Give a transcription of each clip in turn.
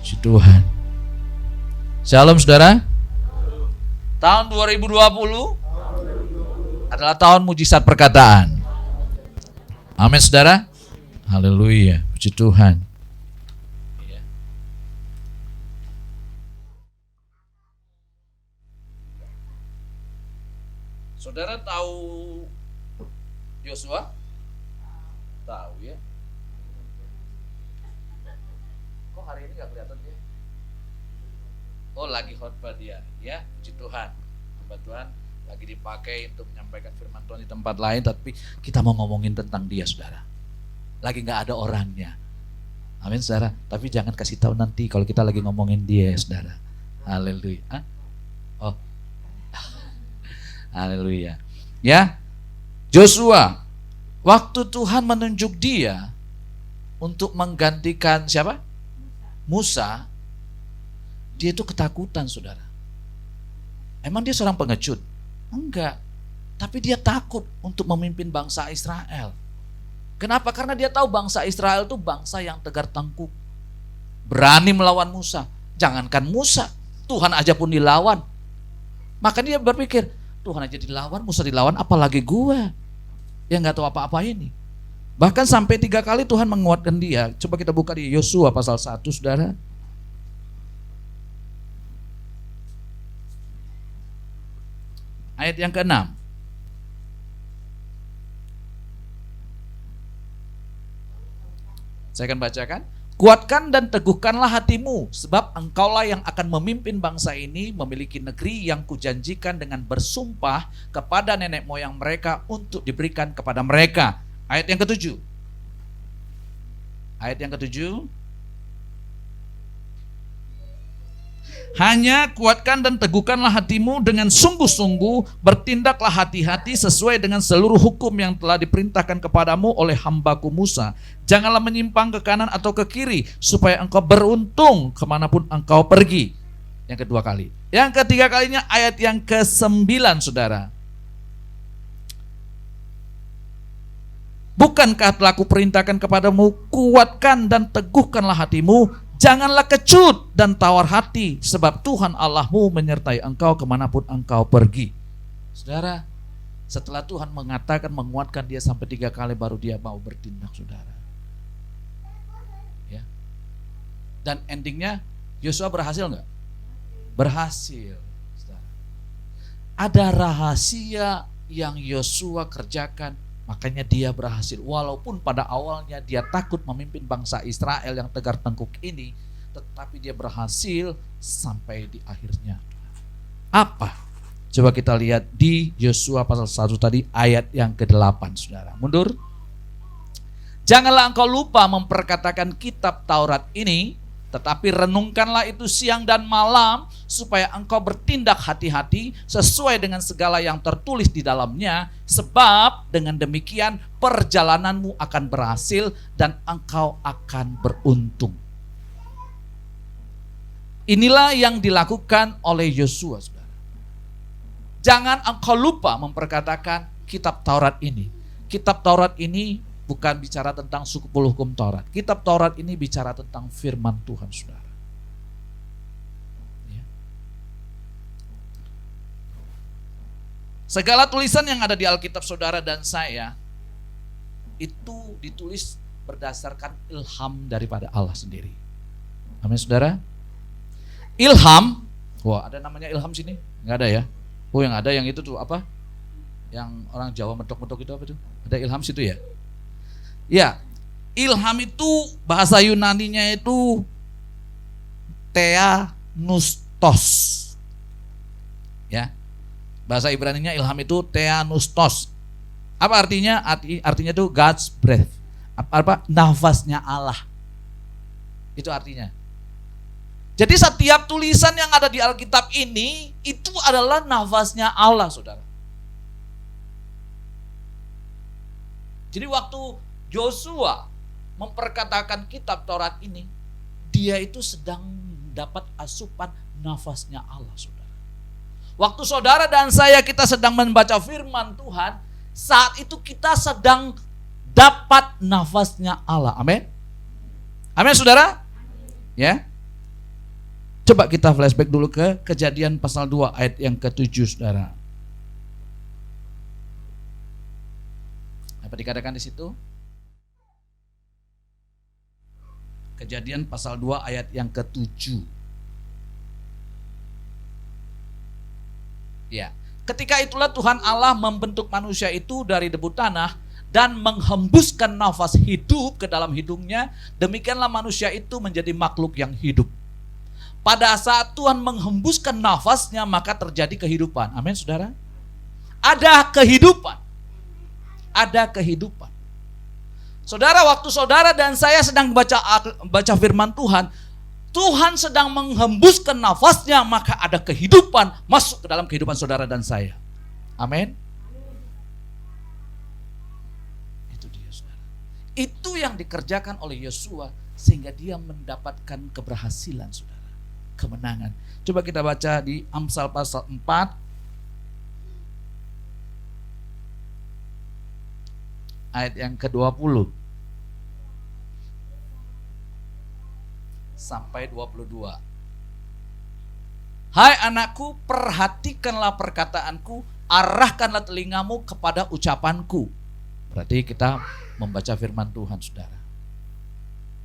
Puji Tuhan. Shalom saudara. Tahun 2020 adalah tahun mujizat perkataan. Amin saudara. Haleluya. Puji Tuhan. Saudara tahu Yosua? Tahu ya. Kok hari ini gak kelihatan dia? Oh, lagi khotbah dia, ya. Puji Tuhan. Hamba Tuhan lagi dipakai untuk menyampaikan firman Tuhan di tempat lain, tapi kita mau ngomongin tentang dia, saudara. Lagi gak ada orangnya. Amin, saudara. Tapi jangan kasih tahu nanti kalau kita lagi ngomongin dia, saudara. Haleluya. Oh. Haleluya. Ya. Joshua, waktu Tuhan menunjuk dia untuk menggantikan siapa? Musa. Dia itu ketakutan, saudara. Emang dia seorang pengecut? Enggak. Tapi dia takut untuk memimpin bangsa Israel. Kenapa? Karena dia tahu bangsa Israel itu bangsa yang tegar tengkuk. Berani melawan Musa. Jangankan Musa, Tuhan aja pun dilawan. Makanya dia berpikir, Tuhan aja dilawan, Musa dilawan, apalagi gue yang gak tahu apa-apa ini. Bahkan sampai 3 kali Tuhan menguatkan dia. Coba kita buka di Yosua pasal 1, saudara. Ayat yang ke-6. Saya akan bacakan. Kuatkan dan teguhkanlah hatimu, sebab engkaulah yang akan memimpin bangsa ini memiliki negeri yang kujanjikan dengan bersumpah kepada nenek moyang mereka untuk diberikan kepada mereka. Ayat yang ke-7. Ayat yang ke-7. Hanya kuatkan dan teguhkanlah hatimu dengan sungguh-sungguh, bertindaklah hati-hati sesuai dengan seluruh hukum yang telah diperintahkan kepadamu oleh hambaku Musa. Janganlah menyimpang ke kanan atau ke kiri, supaya engkau beruntung kemanapun engkau pergi. Yang kedua kali. Yang ketiga kalinya ayat yang ke-9, saudara. Bukankah telah kuperintahkan kepadamu, kuatkan dan teguhkanlah hatimu, janganlah kecut dan tawar hati, sebab Tuhan Allahmu menyertai engkau kemanapun engkau pergi. Saudara, setelah Tuhan mengatakan, menguatkan dia sampai 3 kali, baru dia mau bertindak, saudara. Ya. Dan endingnya, Yosua berhasil nggak? Berhasil, saudara. Ada rahasia yang Yosua kerjakan, makanya dia berhasil. Walaupun pada awalnya dia takut memimpin bangsa Israel yang tegar tengkuk ini, tetapi dia berhasil sampai di akhirnya. Apa? Coba kita lihat di Yosua pasal 1 tadi, ayat yang ke-8, saudara. Mundur. Janganlah engkau lupa memperkatakan kitab Taurat ini, tetapi renungkanlah itu siang dan malam, supaya engkau bertindak hati-hati sesuai dengan segala yang tertulis di dalamnya, sebab dengan demikian perjalananmu akan berhasil dan engkau akan beruntung. Inilah yang dilakukan oleh Yosua, saudara. Jangan engkau lupa memperkatakan kitab Taurat ini. Kitab Taurat ini bukan bicara tentang suku hukum Taurat. Kitab Taurat ini bicara tentang firman Tuhan, saudara. Ya. Segala tulisan yang ada di Alkitab saudara dan saya itu ditulis berdasarkan ilham daripada Allah sendiri. Amin, saudara. Ilham, wah ada namanya ilham sini? Enggak ada ya? Oh yang ada yang itu tuh apa? Yang orang Jawa medok-medok itu apa tuh? Ada ilham situ ya? Ya, ilham itu bahasa Yunaninya itu theanustos. Ya. Bahasa Ibraninya ilham itu theanustos. Apa artinya? Artinya itu God's breath. Apa? Nafasnya Allah. Itu artinya. Jadi setiap tulisan yang ada di Alkitab ini itu adalah nafasnya Allah, saudara. Jadi waktu Yosua memperkatakan kitab Taurat ini, dia itu sedang dapat asupan nafasnya Allah, saudara. Waktu saudara dan saya kita sedang membaca firman Tuhan, saat itu kita sedang dapat nafasnya Allah. Amin. Amin, saudara. Ya. Coba kita flashback dulu ke Kejadian pasal 2 ayat yang ke-7, saudara. Apa dikatakan di situ? Kejadian pasal 2 ayat yang ke-7. Ya, ketika itulah Tuhan Allah membentuk manusia itu dari debu tanah dan menghembuskan nafas hidup ke dalam hidungnya. Demikianlah manusia itu menjadi makhluk yang hidup. Pada saat Tuhan menghembuskan nafasnya, maka terjadi kehidupan. Amin, saudara. Ada kehidupan. Ada kehidupan. Saudara, waktu saudara dan saya sedang baca firman Tuhan, Tuhan sedang menghembuskan nafasnya, maka ada kehidupan masuk ke dalam kehidupan saudara dan saya. Amin. Itu dia, saudara. Itu yang dikerjakan oleh Yosua sehingga dia mendapatkan keberhasilan, saudara. Kemenangan. Coba kita baca di Amsal pasal 4 ayat yang ke-20 sampai 22. Hai anakku, perhatikanlah perkataanku, arahkanlah telingamu kepada ucapanku. Berarti kita membaca firman Tuhan, saudara.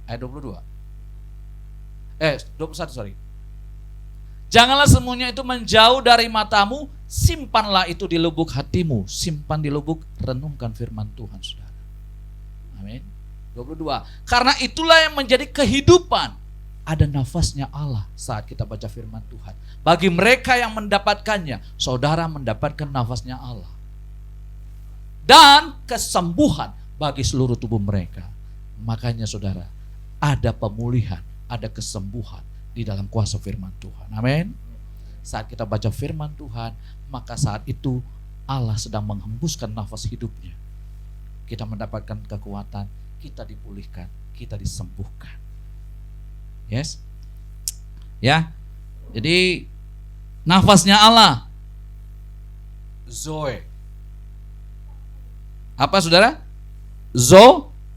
Ayat 21, sorry. Janganlah semuanya itu menjauh dari matamu, simpanlah itu di lubuk hatimu. Simpan di lubuk, renungkan firman Tuhan, saudara. Amin. 22. Karena itulah yang menjadi kehidupan. Ada nafasnya Allah saat kita baca firman Tuhan. Bagi mereka yang mendapatkannya, saudara mendapatkan nafasnya Allah. Dan kesembuhan bagi seluruh tubuh mereka. Makanya saudara, ada pemulihan, ada kesembuhan di dalam kuasa firman Tuhan. Amin. Saat kita baca firman Tuhan, maka saat itu Allah sedang menghembuskan nafas hidupnya. Kita mendapatkan kekuatan, kita dipulihkan, kita disembuhkan. Yes. Ya. Jadi nafasnya Allah, Zoe. Apa saudara?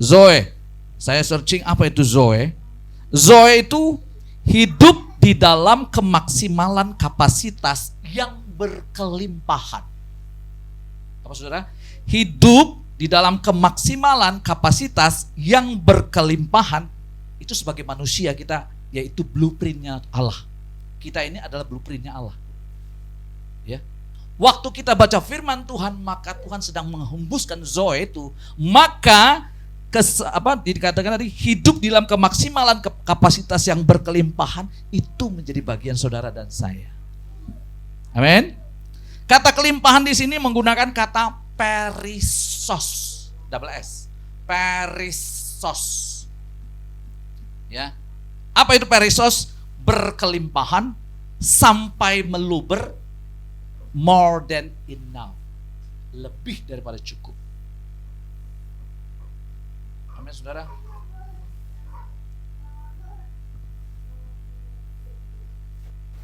Zoe. Saya searching apa itu Zoe. Zoe itu hidup di dalam kemaksimalan kapasitas yang berkelimpahan. Apa saudara? Hidup di dalam kemaksimalan kapasitas yang berkelimpahan. Itu sebagai manusia kita, yaitu blueprintnya Allah. Kita ini adalah blueprintnya Allah. Ya. Waktu kita baca firman Tuhan, maka Tuhan sedang menghembuskan Zoe itu. Maka dikatakan tadi, hidup di dalam kemaksimalan kapasitas yang berkelimpahan itu menjadi bagian saudara dan saya. Amin. Kata kelimpahan di sini menggunakan kata perisos, double S. Perisos. Ya. Apa itu perisos? Berkelimpahan sampai meluber, more than enough. Lebih daripada cukup. Amin, saudara.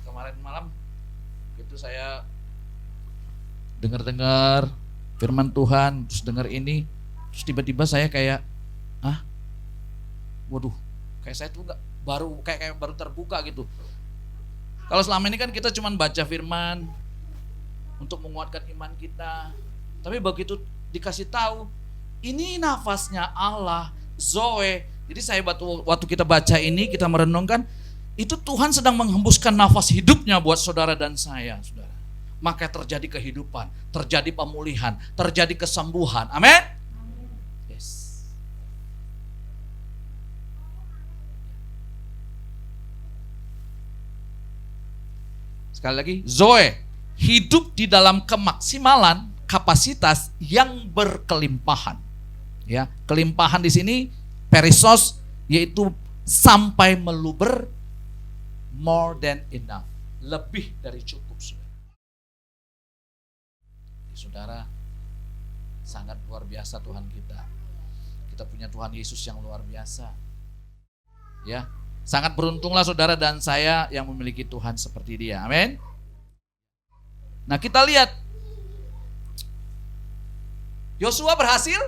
Kemarin malam itu saya dengar firman Tuhan, terus dengar ini, terus tiba-tiba saya kayak, waduh, kayak saya tuh baru terbuka gitu. Kalau selama ini kan kita cuma baca firman untuk menguatkan iman kita, tapi begitu dikasih tahu, ini nafasnya Allah, Zoe. Jadi saya waktu kita baca ini, kita merenungkan, itu Tuhan sedang menghembuskan nafas hidupnya buat saudara dan saya, saudara. Maka terjadi kehidupan, terjadi pemulihan, terjadi kesembuhan. Amin. Yes. Sekali lagi, Zoe, hidup di dalam kemaksimalan kapasitas yang berkelimpahan. Ya, kelimpahan di sini perisos, yaitu sampai meluber, more than enough, lebih dari cukup, saudara. Saudara, sangat luar biasa Tuhan kita. Kita punya Tuhan Yesus yang luar biasa. Ya, sangat beruntunglah saudara dan saya yang memiliki Tuhan seperti Dia. Amin. Nah, kita lihat Yosua berhasil?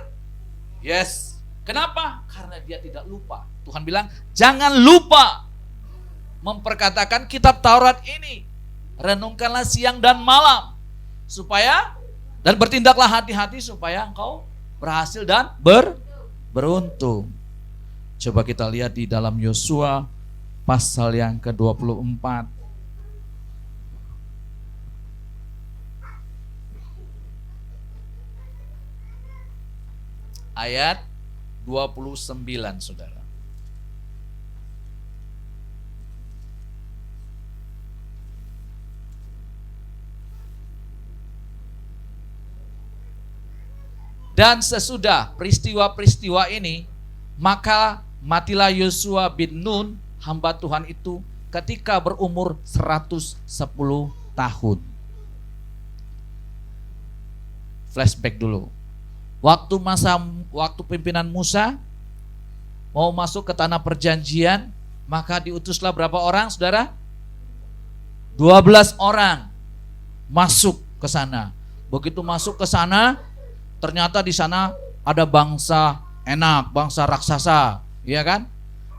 Yes. Kenapa? Karena dia tidak lupa. Tuhan bilang, jangan lupa. memperkatakan kitab Taurat ini. Renungkanlah siang dan malam. Dan bertindaklah hati-hati supaya engkau berhasil dan beruntung. Coba kita lihat di dalam Yosua pasal yang ke-24. Ayat 29, saudara. Dan sesudah peristiwa-peristiwa ini, maka matilah Yosua bin Nun, hamba Tuhan itu, ketika berumur 110 tahun. Flashback dulu. Waktu pimpinan Musa mau masuk ke tanah perjanjian, maka diutuslah berapa orang, saudara? 12 orang masuk ke sana. Begitu masuk ke sana, ternyata di sana ada bangsa Enak, bangsa raksasa, ya kan?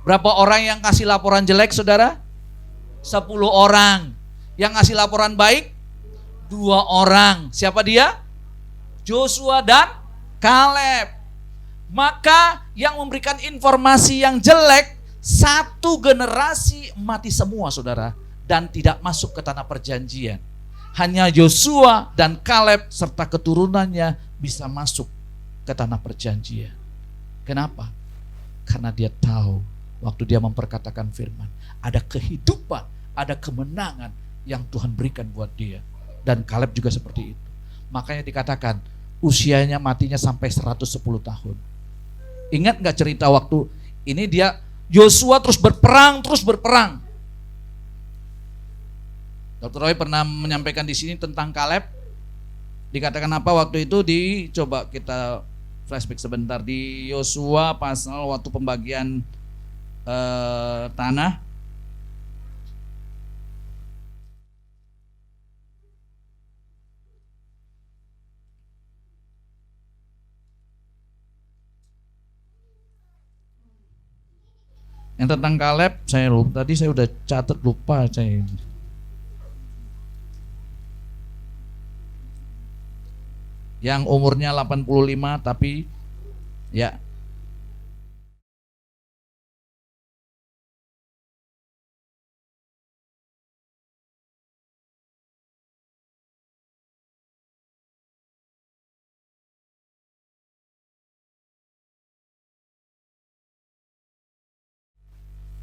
Berapa orang yang kasih laporan jelek, saudara? 10 orang. Yang ngasih laporan baik 2 orang. Siapa dia? Joshua dan Kaleb. Maka yang memberikan informasi yang jelek, 1 generasi mati semua, saudara, dan tidak masuk ke tanah perjanjian. Hanya Joshua dan Kaleb serta keturunannya bisa masuk ke tanah perjanjian. Kenapa? Karena dia tahu waktu dia memperkatakan firman, ada kehidupan, ada kemenangan yang Tuhan berikan buat dia. Dan Kaleb juga seperti itu. Makanya dikatakan usianya matinya sampai 110 tahun. Ingat gak cerita waktu ini dia Yosua terus berperang. Dr. Roy pernah menyampaikan di sini tentang Kaleb. Dikatakan apa waktu itu? Coba kita flashback sebentar di Yosua pasal waktu pembagian tanah. Yang tentang Kaleb saya lupa, tadi saya udah catat lupa saya. Yang umurnya 85 tapi ya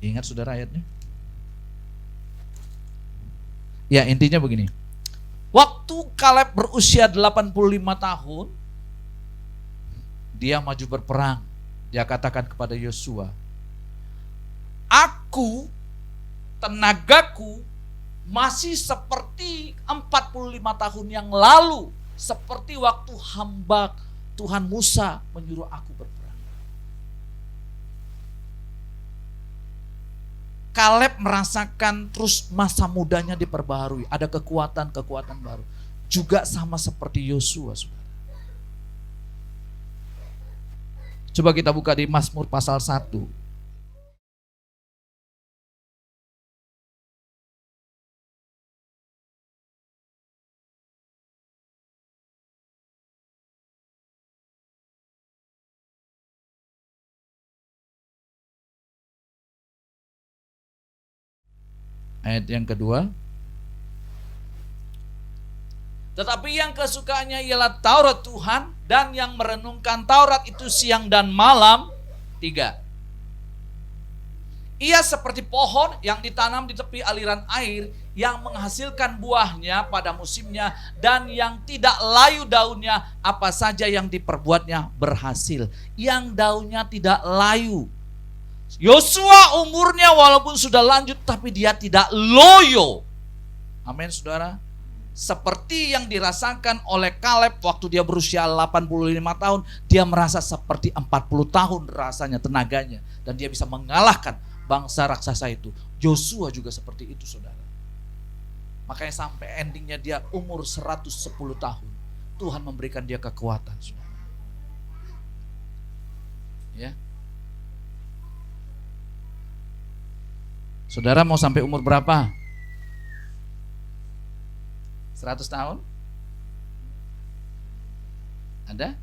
ingat saudara ayatnya? Ya intinya begini. Waktu Kaleb berusia 85 tahun, dia maju berperang. Dia katakan kepada Yosua, aku, tenagaku masih seperti 45 tahun yang lalu, seperti waktu hamba Tuhan Musa menyuruh aku berperang. Kaleb merasakan terus masa mudanya diperbaharui, ada kekuatan-kekuatan baru. Juga sama seperti Yosua, saudara. Coba kita buka di Mazmur pasal 1. Ayat yang kedua. Tetapi yang kesukaannya ialah Taurat Tuhan, dan yang merenungkan Taurat itu siang dan malam. 3. Ia seperti pohon yang ditanam di tepi aliran air, yang menghasilkan buahnya pada musimnya, dan yang tidak layu daunnya, apa saja yang diperbuatnya berhasil. Yang daunnya tidak layu. Yosua umurnya walaupun sudah lanjut, tapi dia tidak loyo. Amin, saudara. Seperti yang dirasakan oleh Kaleb waktu dia berusia 85 tahun, dia merasa seperti 40 tahun rasanya tenaganya, dan dia bisa mengalahkan bangsa raksasa itu. Yosua juga seperti itu, saudara. Makanya sampai endingnya dia umur 110 tahun, Tuhan memberikan dia kekuatan, saudara. Ya. Saudara mau sampai umur berapa? 100 tahun? Ada?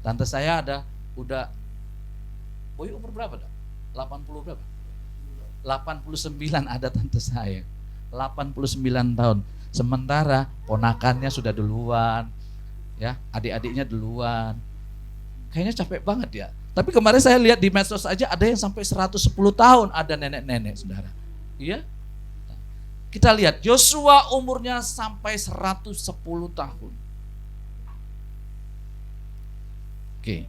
Tante saya ada, udah, Boy umur berapa dah? 80 berapa? 89 ada tante saya. 89 tahun. Sementara ponakannya sudah duluan, ya, adik-adiknya duluan. Kayaknya capek banget ya. Tapi kemarin saya lihat di medsos aja ada yang sampai 110 tahun, ada nenek-nenek, saudara. Iya? Kita lihat Yosua umurnya sampai 110 tahun. Oke.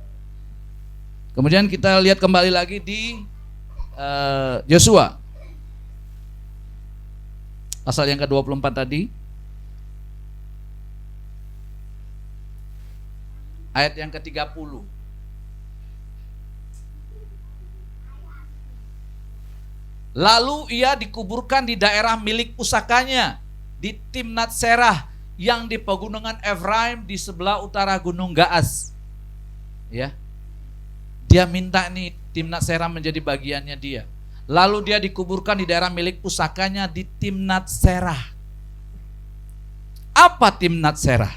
Kemudian kita lihat kembali lagi di Yosua. Pasal yang ke-24 tadi. Ayat yang ke-30. Lalu ia dikuburkan di daerah milik pusakanya di Timnat Serah yang di pegunungan Efraim di sebelah utara Gunung Gaas. Ya. Dia minta nih Timnat Serah menjadi bagiannya dia. Lalu dia dikuburkan di daerah milik pusakanya di Timnat Serah. Apa Timnat Serah?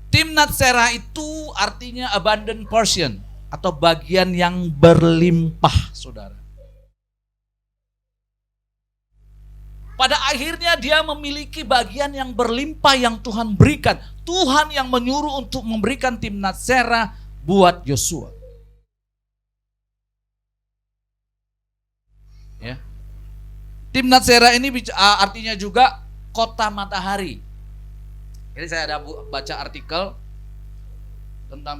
Timnat Serah itu artinya abundant portion atau bagian yang berlimpah, saudara. Pada akhirnya dia memiliki bagian yang berlimpah yang Tuhan berikan. Tuhan yang menyuruh untuk memberikan Timnat Serah buat Yosua. Ya. Timnat Serah ini artinya juga kota matahari. Jadi saya ada baca artikel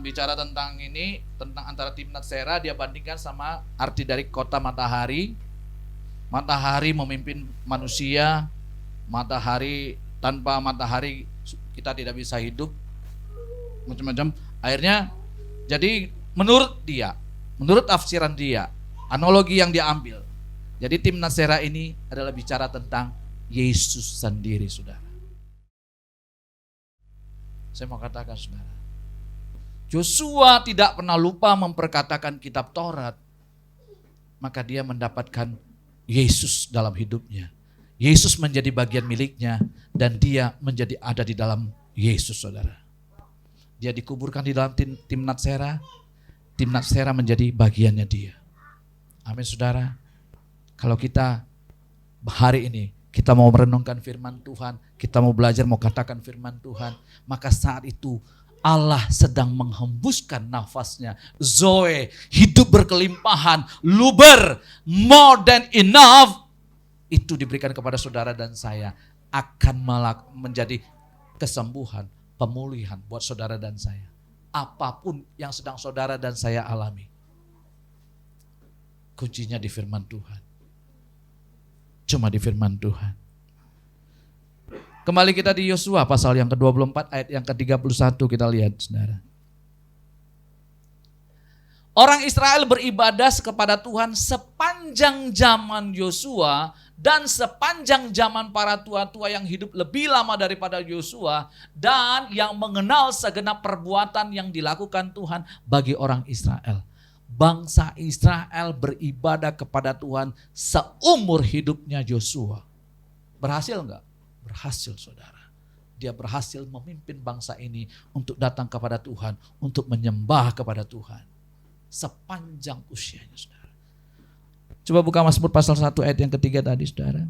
bicara tentang ini, tentang antara Timnat Serah, dia bandingkan sama arti dari kota matahari. Matahari memimpin manusia, matahari, tanpa matahari kita tidak bisa hidup, macam-macam. Akhirnya jadi menurut dia, menurut tafsiran dia, analogi yang dia ambil, jadi Timnat Serah ini adalah bicara tentang Yesus sendiri, saudara. Saya mau katakan, saudara, Yosua tidak pernah lupa memperkatakan kitab Taurat, maka dia mendapatkan Yesus dalam hidupnya. Yesus menjadi bagian miliknya dan dia menjadi ada di dalam Yesus, saudara. Dia dikuburkan di dalam Timnat Serah. Timnat Serah menjadi bagiannya dia. Amin, saudara. Kalau kita hari ini kita mau merenungkan firman Tuhan, kita mau belajar, mau katakan firman Tuhan, maka saat itu Allah sedang menghembuskan nafasnya. Zoe, hidup berkelimpahan, luber, more than enough. Itu diberikan kepada saudara dan saya. Akan menjadi kesembuhan, pemulihan buat saudara dan saya. Apapun yang sedang saudara dan saya alami. Kuncinya di firman Tuhan. Cuma di firman Tuhan. Kembali kita di Yosua pasal yang ke-24 ayat yang ke-31 kita lihat, saudara. Orang Israel beribadah kepada Tuhan sepanjang zaman Yosua dan sepanjang zaman para tua-tua yang hidup lebih lama daripada Yosua dan yang mengenal segenap perbuatan yang dilakukan Tuhan bagi orang Israel. Bangsa Israel beribadah kepada Tuhan seumur hidupnya Yosua. Berhasil enggak? Berhasil, saudara. Dia berhasil memimpin bangsa ini untuk datang kepada Tuhan, untuk menyembah kepada Tuhan. Sepanjang usianya, saudara. Coba buka Mazmur pasal 1 ayat yang ketiga tadi, saudara.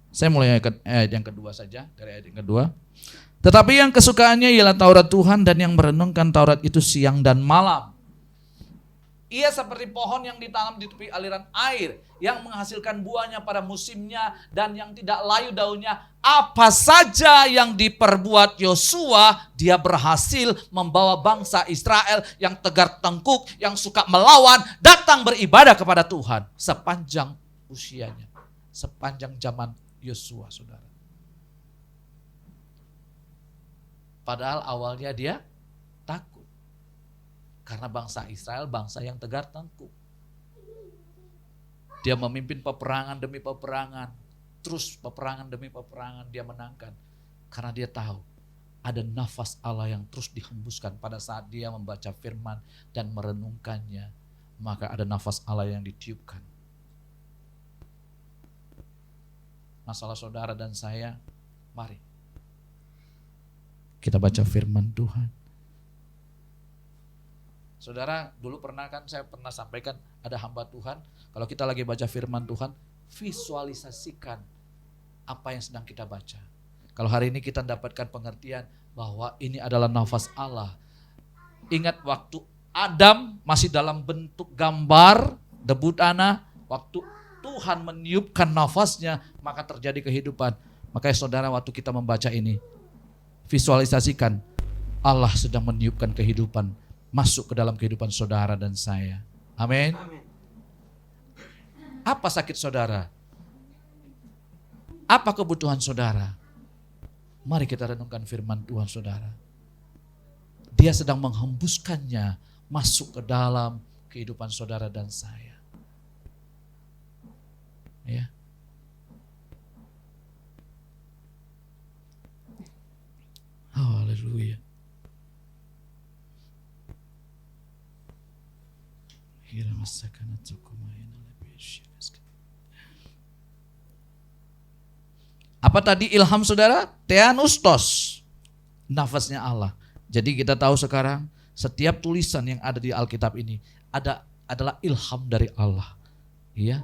Saya mulai ayat yang kedua saja, dari ayat yang kedua. Tetapi yang kesukaannya ialah Taurat Tuhan dan yang merenungkan Taurat itu siang dan malam. Ia seperti pohon yang ditanam di tepi aliran air, yang menghasilkan buahnya pada musimnya dan yang tidak layu daunnya. Apa saja yang diperbuat Yosua, dia berhasil membawa bangsa Israel yang tegar tengkuk, yang suka melawan, datang beribadah kepada Tuhan sepanjang usianya, sepanjang zaman Yosua, saudara. Padahal awalnya dia takut. Karena bangsa Israel bangsa yang tegar tengkuk. Dia memimpin peperangan demi peperangan. Terus peperangan demi peperangan dia menangkan. Karena dia tahu ada nafas Allah yang terus dihembuskan pada saat dia membaca firman dan merenungkannya. Maka ada nafas Allah yang ditiupkan. Masalah saudara dan saya, mari kita baca firman Tuhan. Saudara, dulu saya pernah sampaikan, ada hamba Tuhan, kalau kita lagi baca firman Tuhan, visualisasikan apa yang sedang kita baca. Kalau hari ini kita dapatkan pengertian bahwa ini adalah nafas Allah. Ingat waktu Adam masih dalam bentuk gambar debu tanah, waktu Tuhan meniupkan nafasnya, maka terjadi kehidupan. Makanya saudara, waktu kita membaca ini, visualisasikan Allah sedang meniupkan kehidupan masuk ke dalam kehidupan saudara dan saya. Amin. Apa sakit saudara? Apa kebutuhan saudara? Mari kita renungkan firman Tuhan saudara. Dia sedang menghembuskannya masuk ke dalam kehidupan saudara dan saya. Ya. Haleluya. Apa tadi ilham saudara? Theanustos, nafasnya Allah. Jadi kita tahu sekarang setiap tulisan yang ada di Alkitab ini adalah ilham dari Allah. Ya,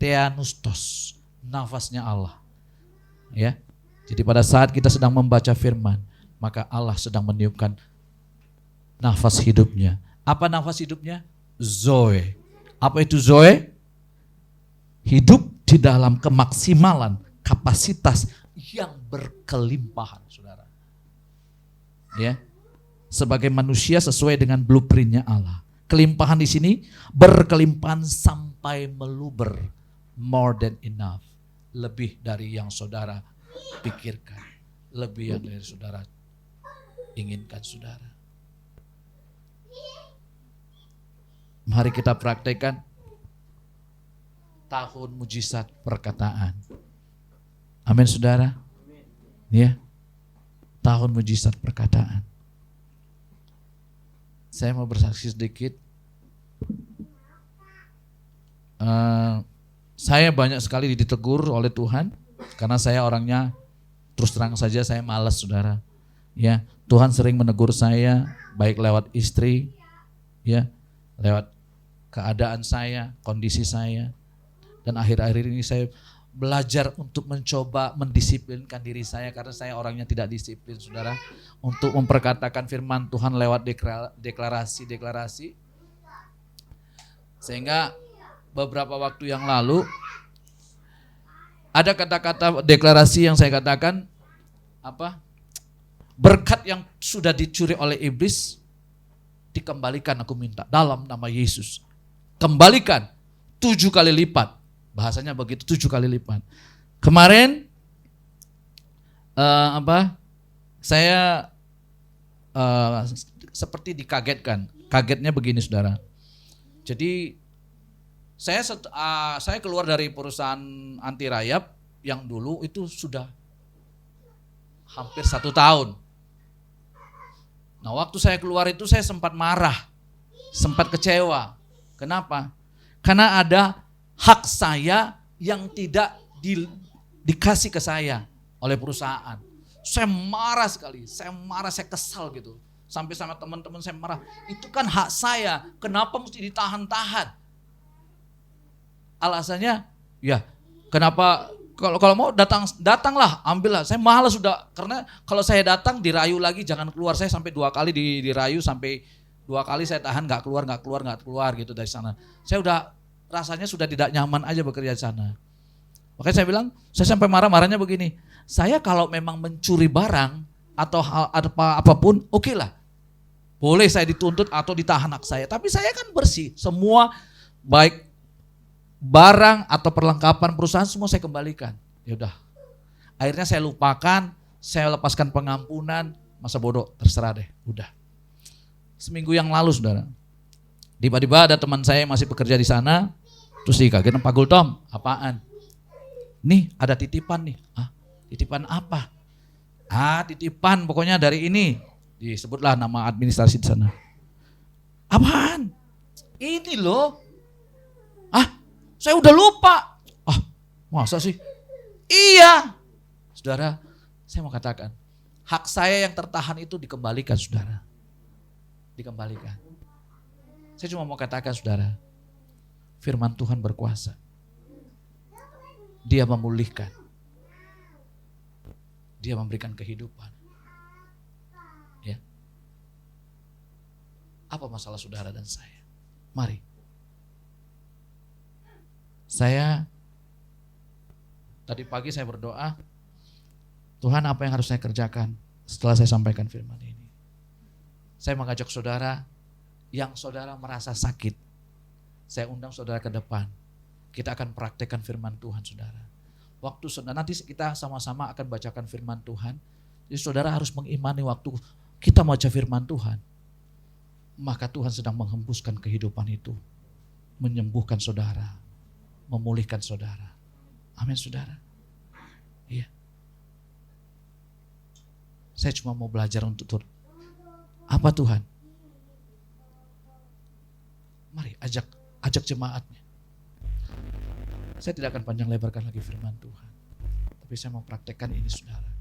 Theanustos, nafasnya Allah. Ya, jadi pada saat kita sedang membaca firman, maka Allah sedang meniupkan nafas hidupnya. Apa nafas hidupnya? Zoe. Apa itu Zoe? Hidup di dalam kemaksimalan kapasitas yang berkelimpahan, saudara. Ya, sebagai manusia sesuai dengan blueprintnya Allah. Kelimpahan di sini berkelimpahan sampai meluber, more than enough, lebih dari yang saudara pikirkan, lebih yang dari saudara inginkan, saudara. Mari kita praktekkan tahun mujizat perkataan. Amin, saudara. Ya, tahun mujizat perkataan. Saya mau bersaksi sedikit. Saya banyak sekali ditegur oleh Tuhan karena saya orangnya terus terang saja saya malas, saudara. Ya, Tuhan sering menegur saya baik lewat istri, ya, lewat keadaan saya, kondisi saya. Dan akhir-akhir ini saya belajar untuk mencoba mendisiplinkan diri saya karena saya orangnya tidak disiplin, saudara. Untuk memperkatakan firman Tuhan lewat deklarasi. Sehingga beberapa waktu yang lalu ada kata-kata deklarasi yang saya katakan, berkat yang sudah dicuri oleh iblis dikembalikan, aku minta dalam nama Yesus. Kembalikan 7 kali lipat. Bahasanya begitu, 7 kali lipat. Kemarin saya seperti dikagetkan. Kagetnya begini, saudara. Jadi saya keluar dari perusahaan anti rayap yang dulu itu sudah hampir 1 tahun. Nah, waktu saya keluar itu saya sempat marah, sempat kecewa. Kenapa? Karena ada hak saya yang tidak dikasih ke saya oleh perusahaan. Saya marah sekali, saya kesal gitu. Sampai sama teman-teman saya marah, itu kan hak saya, kenapa mesti ditahan-tahan? Alasannya, ya kenapa, kalau mau datanglah, ambillah. Saya malas sudah, karena kalau saya datang dirayu lagi jangan keluar. Saya sampai 2 kali dirayu, sampai 2 kali saya tahan nggak keluar gitu dari sana. Saya udah rasanya sudah tidak nyaman aja bekerja di sana. Makanya saya bilang, saya sampai marah-marahnya begini. Saya kalau memang mencuri barang atau apapun, oke lah. Boleh saya dituntut atau ditahan hak saya. Tapi saya kan bersih. Semua baik barang atau perlengkapan perusahaan semua saya kembalikan. Ya udah. Akhirnya saya lupakan, saya lepaskan pengampunan, masa bodoh, terserah deh, udah. Seminggu yang lalu, saudara, tiba-tiba ada teman saya yang masih bekerja di sana, terus dikagetin, Pak Gultom, apaan? Nih ada titipan nih. Titipan apa? titipan pokoknya dari ini. Disebutlah nama administrasi di sana. Apaan? Ini loh. Saya udah lupa. Masa sih? Iya. Saudara, saya mau katakan, hak saya yang tertahan itu dikembalikan, saudara. Dikembalikan. Saya cuma mau katakan, saudara, firman Tuhan berkuasa. Dia memulihkan. Dia memberikan kehidupan. Ya. Apa masalah saudara dan saya? Mari. Tadi pagi saya berdoa, Tuhan apa yang harus saya kerjakan setelah saya sampaikan firman ini. Saya mengajak saudara, yang saudara merasa sakit, saya undang saudara ke depan. Kita akan praktekkan firman Tuhan, saudara. Waktu saudara, nanti kita sama-sama akan bacakan firman Tuhan. Jadi saudara harus mengimani waktu kita baca firman Tuhan, maka Tuhan sedang menghembuskan kehidupan itu, menyembuhkan saudara, memulihkan saudara. Amin, saudara. Iya. Saya cuma mau belajar untuk turun. Apa Tuhan? Mari ajak jemaatnya. Saya tidak akan panjang lebarkan lagi firman Tuhan. Tapi saya mau praktekkan ini, saudara.